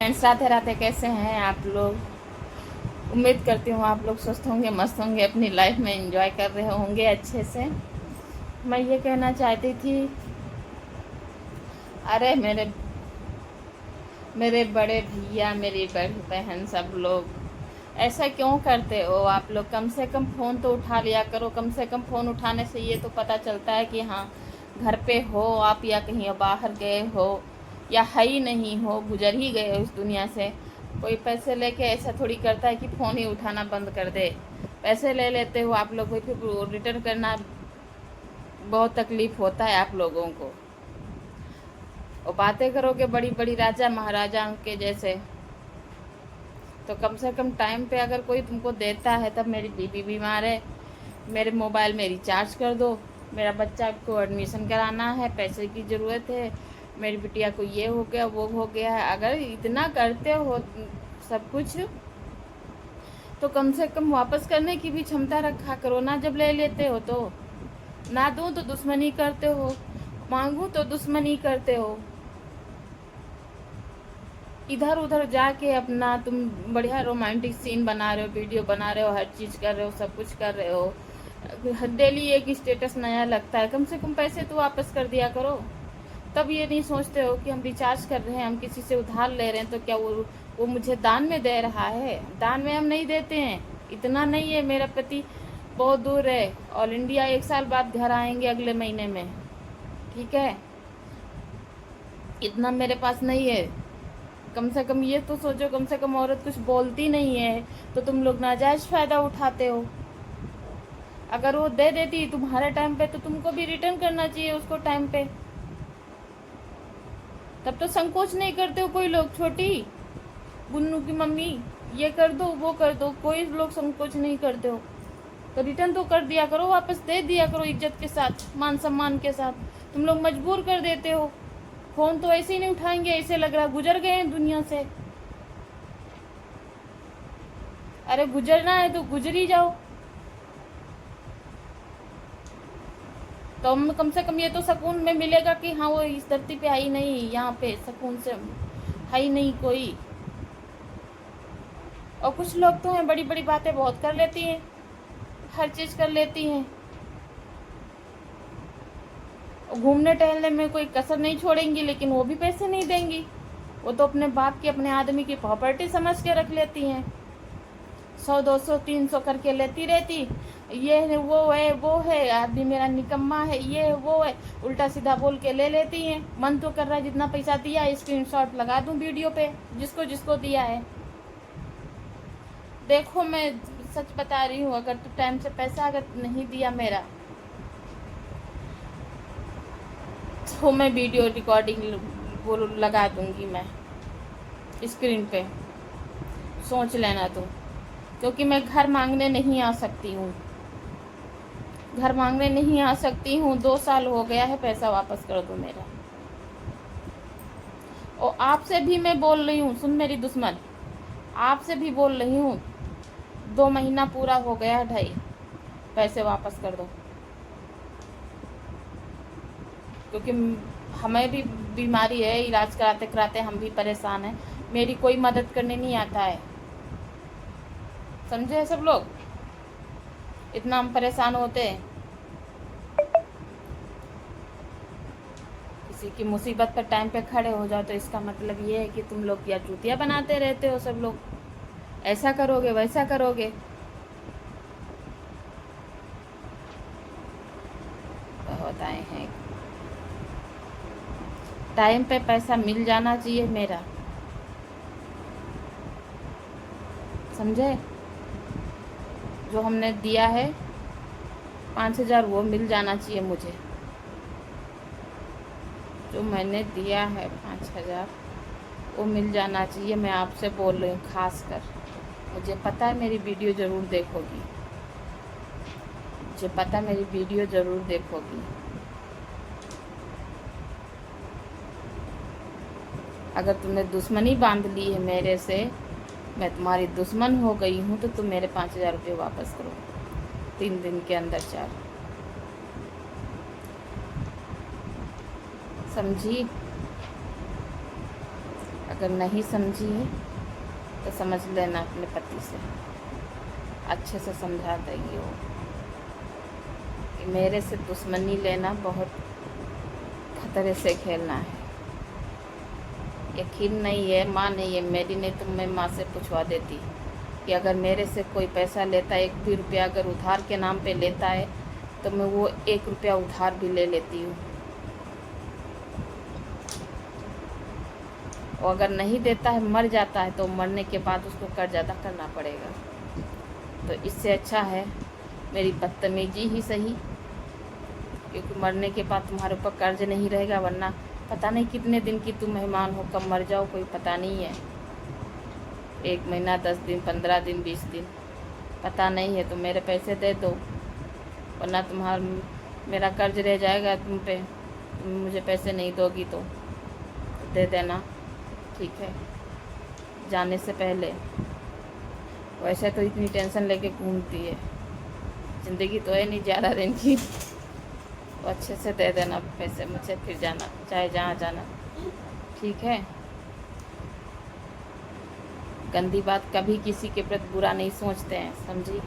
Friends, Radhe Radhe. कैसे हैं आप लोग? उम्मीद करती हूँ आप लोग स्वस्थ होंगे, मस्त होंगे, अपनी लाइफ में एंजॉय कर रहे होंगे अच्छे से। मैं ये कहना चाहती थी, अरे मेरे बड़े भैया, मेरी बड़ी बहन, सब लोग ऐसा क्यों करते हो? आप लोग कम से कम फ़ोन तो उठा लिया करो। कम से कम फ़ोन उठाने से ये तो पता चलता है कि हाँ, घर पे हो आप, या कहीं बाहर गए हो, या है ही नहीं हो, गुजर ही गए हो इस दुनिया से। कोई पैसे लेके ऐसा थोड़ी करता है कि फ़ोन ही उठाना बंद कर दे। पैसे ले लेते हो आप लोग, फिर रिटर्न करना बहुत तकलीफ़ होता है आप लोगों को। और बातें करोगे बड़ी बड़ी राजा महाराजाओं के जैसे, तो कम से कम टाइम पे अगर कोई तुमको देता है। तब मेरी बीबी बीमार है, मेरे मोबाइल में रिचार्ज कर दो, मेरा बच्चा को एडमिशन कराना है, पैसे की ज़रूरत है, मेरी बिटिया को ये हो गया वो हो गया है। अगर इतना करते हो सब कुछ, तो कम से कम वापस करने की भी क्षमता रखा करो ना। जब ले लेते हो तो ना दूँ तो दुश्मनी करते हो, मांगूँ तो दुश्मनी करते हो। इधर उधर जाके अपना तुम बढ़िया रोमांटिक सीन बना रहे हो, वीडियो बना रहे हो, हर चीज़ कर रहे हो, सब कुछ कर रहे हो। डेली एक स्टेटस नया लगता है। कम से कम पैसे तो वापस कर दिया करो। तब ये नहीं सोचते हो कि हम रिचार्ज कर रहे हैं, हम किसी से उधार ले रहे हैं, तो क्या वो मुझे दान में दे रहा है? दान में हम नहीं देते हैं। इतना नहीं है। मेरा पति बहुत दूर है, ऑल इंडिया, 1 साल बाद घर आएंगे अगले महीने में। ठीक है, इतना मेरे पास नहीं है। कम से कम ये तो सोचो, कम से कम औरत कुछ बोलती नहीं है तो तुम लोग नाजायज़ फ़ायदा उठाते हो। अगर वो दे देती तुम्हारे टाइम पे तो तुमको भी रिटर्न करना चाहिए उसको टाइम पे। तब तो संकोच नहीं करते हो कोई लोग। छोटी गुन्नू की मम्मी, ये कर दो वो कर दो, कोई लोग संकोच नहीं करते हो। तो रिटर्न तो कर दिया करो, वापस दे दिया करो इज्जत के साथ, मान सम्मान के साथ। तुम लोग मजबूर कर देते हो। फ़ोन तो ऐसे ही नहीं उठाएंगे, ऐसे लग रहा गुजर गए हैं दुनिया से। अरे गुजरना है तो गुजर ही जाओ। तो हम कम से कम ये तो सुकून में मिलेगा कि हाँ, वो इस धरती पे है ही नहीं, यहाँ पे सुकून से है ही नहीं कोई। और कुछ लोग तो हैं, बड़ी बड़ी बातें बहुत कर लेती हैं, हर चीज़ कर लेती हैं। घूमने टहलने में कोई कसर नहीं छोड़ेंगी, लेकिन वो भी पैसे नहीं देंगी। वो तो अपने बाप की, अपने आदमी की प्रॉपर्टी समझ के रख लेती हैं। 100 200 300 करके लेती रहती। ये है वो है वो है, आदमी मेरा निकम्मा है, ये है वो है, उल्टा सीधा बोल के ले लेती हैं। मन तो कर रहा है जितना पैसा दिया है स्क्रीनशॉट लगा दूं वीडियो पे, जिसको जिसको दिया है। देखो, मैं सच बता रही हूँ, अगर तू टाइम से पैसा अगर नहीं दिया मेरा, तो मैं वीडियो रिकॉर्डिंग वो लगा दूंगी मैं स्क्रीन पे। सोच लेना तू। क्योंकि मैं घर मांगने नहीं आ सकती हूँ, घर मांगने नहीं आ सकती हूँ। 2 साल हो गया है, पैसा वापस कर दो मेरा। और आपसे भी मैं बोल रही हूँ, सुन मेरी दुश्मन, आपसे भी बोल रही हूँ, 2 महीना पूरा हो गया है, ढाई, पैसे वापस कर दो। क्योंकि हमें भी बीमारी है, इलाज कराते कराते हम भी परेशान हैं। मेरी कोई मदद करने नहीं आता है, समझे सब लोग? इतना हम परेशान होते हैं। किसी की मुसीबत पर टाइम पे खड़े हो जाओ तो इसका मतलब ये है कि तुम लोग या चूतिया बनाते रहते हो सब लोग, ऐसा करोगे वैसा करोगे। बहुत आए हैं। टाइम पे पैसा मिल जाना चाहिए मेरा, समझे? जो हमने दिया है 5,000, वो मिल जाना चाहिए मुझे। जो मैंने दिया है 5,000, वो मिल जाना चाहिए। मैं आपसे बोल रही हूँ खास कर। मुझे पता है मेरी वीडियो ज़रूर देखोगी, मुझे पता है मेरी वीडियो ज़रूर देखोगी। अगर तुमने दुश्मनी बांध ली है मेरे से, मैं तुम्हारी दुश्मन हो गई हूँ, तो तुम मेरे 5,000 रुपये वापस करो 3 दिन के अंदर, 4। समझी? अगर नहीं समझी है तो समझ लेना अपने पति से, अच्छे से समझा देंगे वो कि मेरे से दुश्मनी लेना बहुत खतरे से खेलना है। यकीन नहीं है, माँ नहीं है मेरी, नहीं तो मैं माँ से पूछवा देती कि अगर मेरे से कोई पैसा लेता है, 1 भी रुपया अगर उधार के नाम पे लेता है तो मैं वो 1 रुपया उधार भी ले लेती हूँ। और अगर नहीं देता है, मर जाता है, तो मरने के बाद उसको कर्ज अदा करना पड़ेगा। तो इससे अच्छा है मेरी बदतमीजी ही सही, क्योंकि मरने के बाद तुम्हारे ऊपर कर्ज नहीं रहेगा, वरना पता नहीं कितने दिन की तुम मेहमान हो, कब मर जाओ कोई पता नहीं है। 1 महीना, 10 दिन, 15 दिन, 20 दिन, पता नहीं है। तो मेरे पैसे दे दो, वरना मेरा कर्ज रह जाएगा तुम पे। तुम मुझे पैसे नहीं दोगी तो दे देना, ठीक है, जाने से पहले। वैसे तो इतनी टेंशन लेके घूमती है, ज़िंदगी तो है नहीं ज़्यादा दिन की, तो अच्छे से दे देना पैसे मुझे, फिर जाना, चाहे जहाँ जाना, ठीक है। गंदी बात, कभी किसी के प्रति बुरा नहीं सोचते हैं, समझी।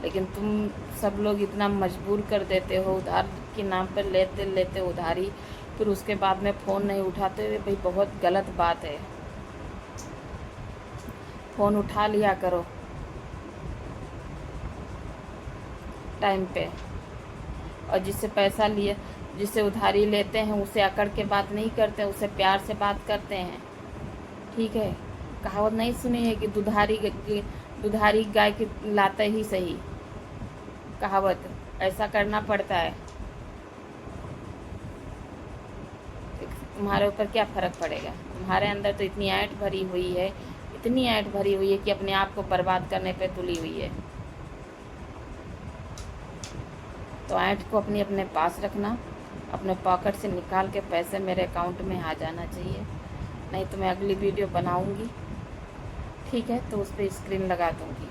लेकिन तुम सब लोग इतना मजबूर कर देते हो, उधार के नाम पर लेते लेते उधारी, फिर उसके बाद में फ़ोन नहीं उठाते हुए, भाई बहुत गलत बात है। फ़ोन उठा लिया करो टाइम पे, और जिससे पैसा लिए, जिससे उधारी लेते हैं, उसे अकड़ के बात नहीं करते, उसे प्यार से बात करते हैं, ठीक है। कहावत नहीं सुनी है कि दुधारी गाय की लाते ही सही, कहावत, ऐसा करना पड़ता है। तुम्हारे ऊपर क्या फ़र्क पड़ेगा, तुम्हारे अंदर तो इतनी ऐंठ भरी हुई है, इतनी ऐंठ भरी हुई है कि अपने आप को बर्बाद करने पे तुली हुई है। तो ऐंठ को अपने पास रखना, अपने पॉकेट से निकाल के पैसे मेरे अकाउंट में आ जाना चाहिए, नहीं तो मैं अगली वीडियो बनाऊंगी, ठीक है, तो उस पर स्क्रीन लगा दूंगी।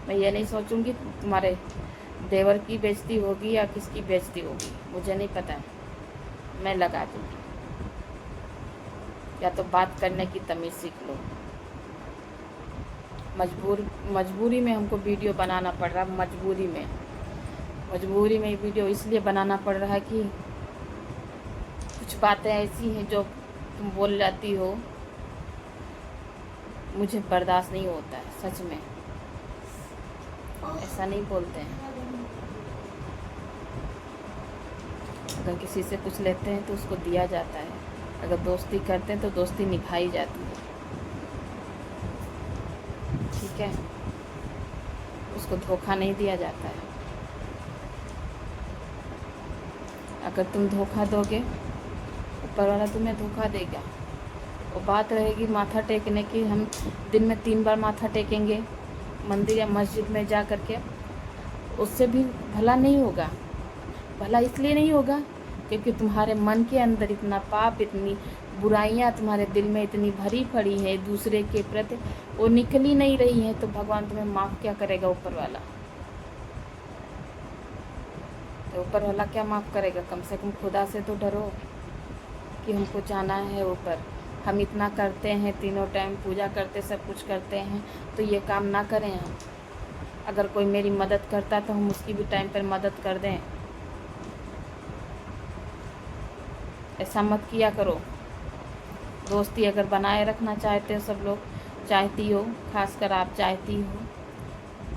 मैं ये नहीं सोचूंगी तुम्हारे देवर की बेइज्जती होगी या किसकी बेइज्जती होगी, मुझे नहीं पता, मैं लगा दूंगी। या तो बात करने की तमीज़ सीख लो। मजबूरी में हमको वीडियो बनाना पड़ रहा, मजबूरी में वीडियो इसलिए बनाना पड़ रहा है कि कुछ बातें ऐसी हैं जो तुम बोल जाती हो, मुझे बर्दाश्त नहीं होता है, सच में। ऐसा नहीं बोलते हैं। अगर किसी से कुछ लेते हैं तो उसको दिया जाता है, अगर दोस्ती करते हैं तो दोस्ती निभाई जाती है, ठीक है, उसको धोखा नहीं दिया जाता है। अगर तुम धोखा दोगे, ऊपर वाला तुम्हें धोखा देगा। वो बात रहेगी माथा टेकने की, हम दिन में 3 बार माथा टेकेंगे मंदिर या मस्जिद में जा कर के, उससे भी भला नहीं होगा। भला इसलिए नहीं होगा क्योंकि तुम्हारे मन के अंदर इतना पाप, इतनी बुराइयां तुम्हारे दिल में इतनी भरी पड़ी है दूसरे के प्रति, वो निकल ही नहीं रही है। तो भगवान तुम्हें माफ़ क्या करेगा, ऊपर वाला? तो ऊपर वाला क्या माफ़ करेगा? कम से कम खुदा से तो डरो कि हमको जाना है ऊपर। हम इतना करते हैं, तीनों टाइम पूजा करते, सब कुछ करते हैं, तो ये काम ना करें हम। अगर कोई मेरी मदद करता तो हम उसकी भी टाइम पर मदद कर दें। ऐसा मत किया करो। दोस्ती अगर बनाए रखना चाहते हो, सब लोग चाहती हो, खासकर आप चाहती हो,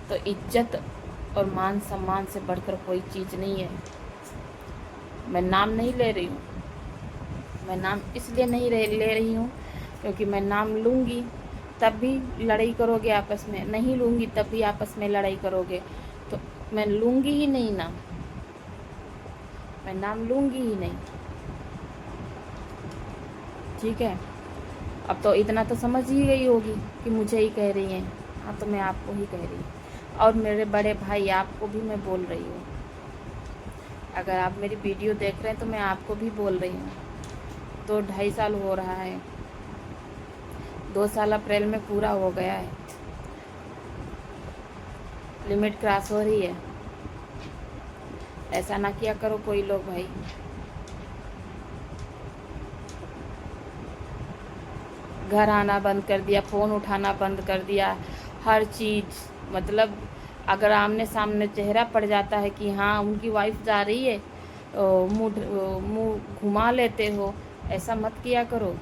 तो इज्जत और मान सम्मान से बढ़कर कोई चीज़ नहीं है। मैं नाम नहीं ले रही हूँ, मैं नाम इसलिए नहीं ले रही हूँ क्योंकि मैं नाम लूँगी तब भी लड़ाई करोगे आपस में, नहीं लूँगी तब भी आपस में लड़ाई करोगे। तो मैं लूँगी ही नहीं नाम, मैं नाम लूँगी ही नहीं, ठीक है। अब तो इतना तो समझ ही गई होगी कि मुझे ही कह रही हैं, हाँ तो मैं आपको ही कह रही हूँ, और मेरे बड़े भाई आपको भी मैं बोल रही हूँ। अगर आप मेरी वीडियो देख रहे हैं तो मैं आपको भी बोल रही हूँ। 2-2.5 साल हो रहा है, 2 साल अप्रैल में पूरा हो गया है, लिमिट क्रॉस हो रही है। ऐसा ना किया करो कोई लोग भाई। घर आना बंद कर दिया, फ़ोन उठाना बंद कर दिया, हर चीज़ मतलब अगर आमने सामने चेहरा पड़ जाता है कि हाँ उनकी वाइफ जा रही है, मुँह घुमा लेते हो। ऐसा मत किया करो।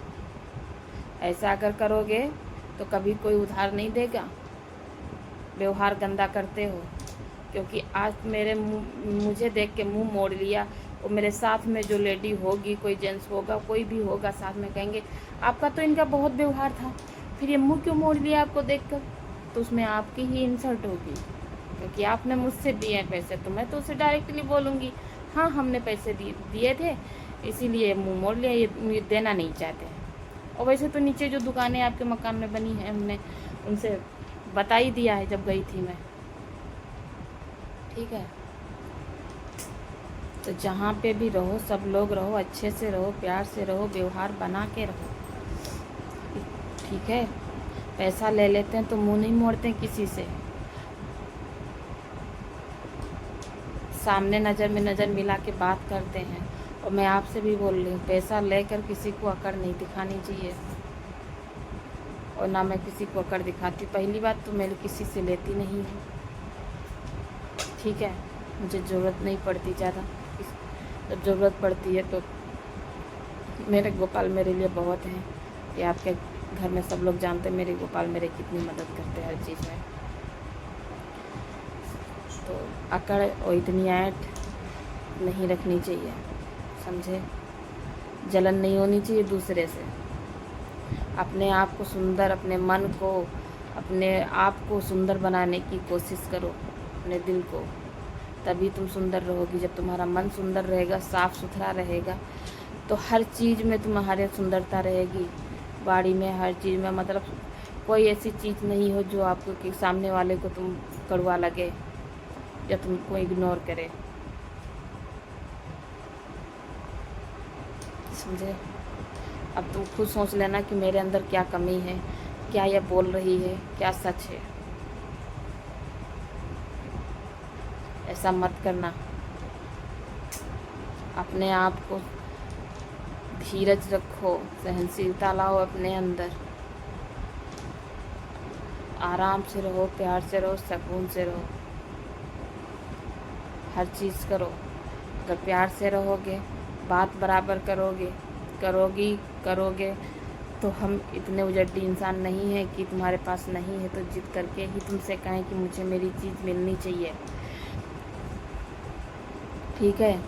ऐसा अगर करोगे तो कभी कोई उधार नहीं देगा। व्यवहार गंदा करते हो, क्योंकि आज मुझे देख के मुंह मोड़ लिया, और मेरे साथ में जो लेडी होगी, कोई जेंट्स होगा, कोई भी होगा, साथ में कहेंगे आपका तो इनका बहुत व्यवहार था, फिर ये मुंह क्यों मोड़ लिया आपको देखकर। तो उसमें आपकी ही इंसल्ट होगी, क्योंकि आपने मुझसे दिए हैं पैसे, तो मैं तो उसे डायरेक्टली बोलूँगी हाँ हमने पैसे दिए थे, इसीलिए मुँह मोड़ लिया, ये देना नहीं चाहते हैं। और वैसे तो नीचे जो दुकानें आपके मकान में बनी हैं, हमने उनसे बता ही दिया है जब गई थी मैं। ठीक है, तो जहाँ पे भी रहो सब लोग रहो, अच्छे से रहो, प्यार से रहो, व्यवहार बना के रहो। ठीक है, पैसा ले लेते हैं तो मुंह नहीं मोड़ते हैं किसी से। सामने नज़र में नज़र मिला के बात करते हैं। और मैं आपसे भी बोल रही हूँ, पैसा लेकर किसी को अकड़ नहीं दिखानी चाहिए, और ना मैं किसी को अकड़ दिखाती। पहली बात तो मैं किसी से लेती नहीं हूँ। ठीक है, मुझे ज़रूरत नहीं पड़ती ज़्यादा, जब ज़रूरत पड़ती है तो मेरे गोपाल मेरे लिए बहुत हैं। कि आपके घर में सब लोग जानते हैं मेरे गोपाल मेरे कितनी मदद करते हैं हर चीज़ में। तो अकड़ और इतनी ऐंठ नहीं रखनी चाहिए, समझे। जलन नहीं होनी चाहिए दूसरे से। अपने आप को सुंदर, अपने मन को, अपने आप को सुंदर बनाने की कोशिश करो, अपने दिल को, तभी तुम सुंदर रहोगी। जब तुम्हारा मन सुंदर रहेगा, साफ़ सुथरा रहेगा, तो हर चीज़ में तुम्हारे सुंदरता रहेगी। बाड़ी में, हर चीज़ में, मतलब कोई ऐसी चीज़ नहीं हो जो आपको कि सामने वाले को तुम कड़वा लगे या तुमको इग्नोर करे, समझे। अब तुम खुद सोच लेना कि मेरे अंदर क्या कमी है, क्या यह बोल रही है, क्या सच है। ऐसा मत करना। अपने आप को धीरज रखो, सहनशीलता लाओ अपने अंदर, आराम से रहो, प्यार से रहो, सुकून से रहो, हर चीज़ करो। अगर प्यार से रहोगे, बात बराबर करोगे तो हम इतने उजड्डी इंसान नहीं है कि तुम्हारे पास नहीं है तो जिद करके ही तुमसे कहें कि मुझे मेरी चीज़ मिलनी चाहिए। ठीक है,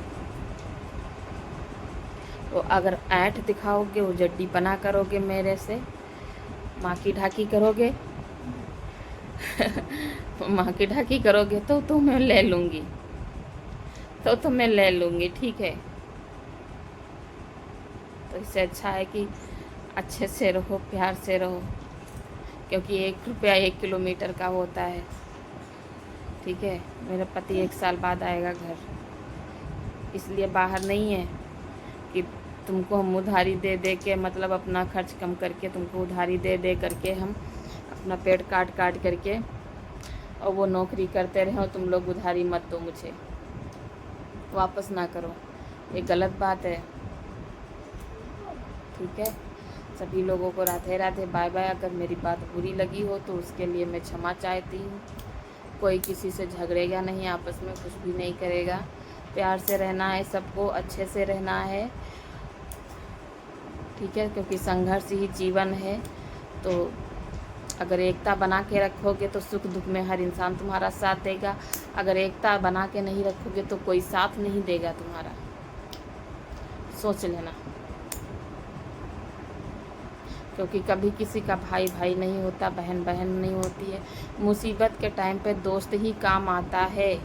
तो अगर ऐंठ दिखाओगे, उजड्डीपना करोगे, मेरे से माँ की ढाकी करोगे माँ की ढाकी करोगे तो मैं ले लूँगी, तो मैं ले लूँगी। ठीक है, तो इससे अच्छा है कि अच्छे से रहो, प्यार से रहो, क्योंकि 1 रुपया 1 किलोमीटर का होता है। ठीक है, मेरा पति 1 साल बाद आएगा घर, इसलिए बाहर नहीं है कि तुमको हम उधारी दे दे के, मतलब अपना खर्च कम करके तुमको उधारी दे दे करके हम अपना पेट काट करके और वो नौकरी करते रहो, तुम लोग उधारी मत दो मुझे, वापस ना करो, ये गलत बात है। ठीक है, सभी लोगों को राधे राधे, बाय बाय। अगर मेरी बात बुरी लगी हो तो उसके लिए मैं क्षमा चाहती हूँ। कोई किसी से झगड़ेगा नहीं, आपस में कुछ भी नहीं करेगा, प्यार से रहना है, सबको अच्छे से रहना है। ठीक है, क्योंकि संघर्ष ही जीवन है। तो अगर एकता बना के रखोगे तो सुख दुख में हर इंसान तुम्हारा साथ देगा। अगर एकता बना के नहीं रखोगे तो कोई साथ नहीं देगा तुम्हारा, सोच लेना। क्योंकि कभी किसी का भाई भाई नहीं होता, बहन बहन नहीं होती है। मुसीबत के टाइम पे दोस्त ही काम आता है,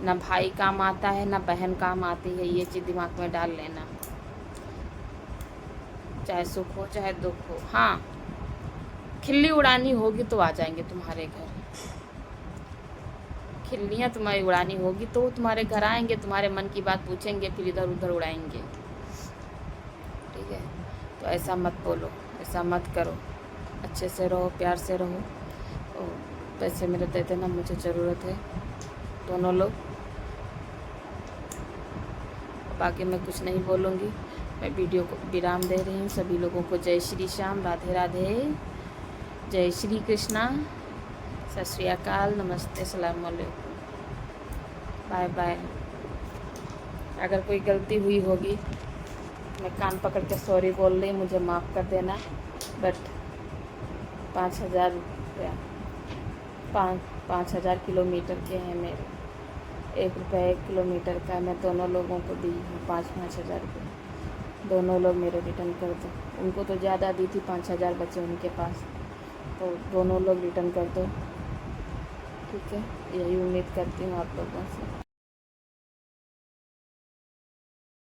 ना भाई काम आता है, ना बहन काम आती है। ये चीज़ दिमाग में डाल लेना, चाहे सुख हो चाहे दुख हो। हाँ, खिल्ली उड़ानी होगी तो आ जाएंगे तुम्हारे घर, खिल्लियाँ तुम्हारी उड़ानी होगी तो तुम्हारे घर आएंगे, तुम्हारे मन की बात पूछेंगे, फिर इधर उधर उड़ाएंगे। ठीक है, तो ऐसा मत बोलो, ऐसा मत करो, अच्छे से रहो, प्यार से रहो। और पैसे मेरे दे देना, मुझे ज़रूरत है, दोनों लोग। बाकी मैं कुछ नहीं बोलूँगी। मैं वीडियो को विराम दे रही हूँ। सभी लोगों को जय श्री श्याम, राधे राधे, जय श्री कृष्णा, सत श्री अकाल, नमस्ते, सलाम वालेकुम, बाय बाय। अगर कोई गलती हुई होगी, मैं कान पकड़ के सॉरी बोल रही, मुझे माफ़ कर देना। बट 5,000 रुपया, 5,000 किलोमीटर के हैं मेरे, 1 रुपया 1 किलोमीटर का मैं दोनों लोगों को दी हूँ। 5,000 रुपये दोनों लोग मेरे रिटर्न कर दो। उनको तो ज़्यादा दी थी, 5,000 बचे उनके पास, तो दोनों लोग रिटर्न कर दो। ठीक है, यही उम्मीद करती हूँ आप लोगों से।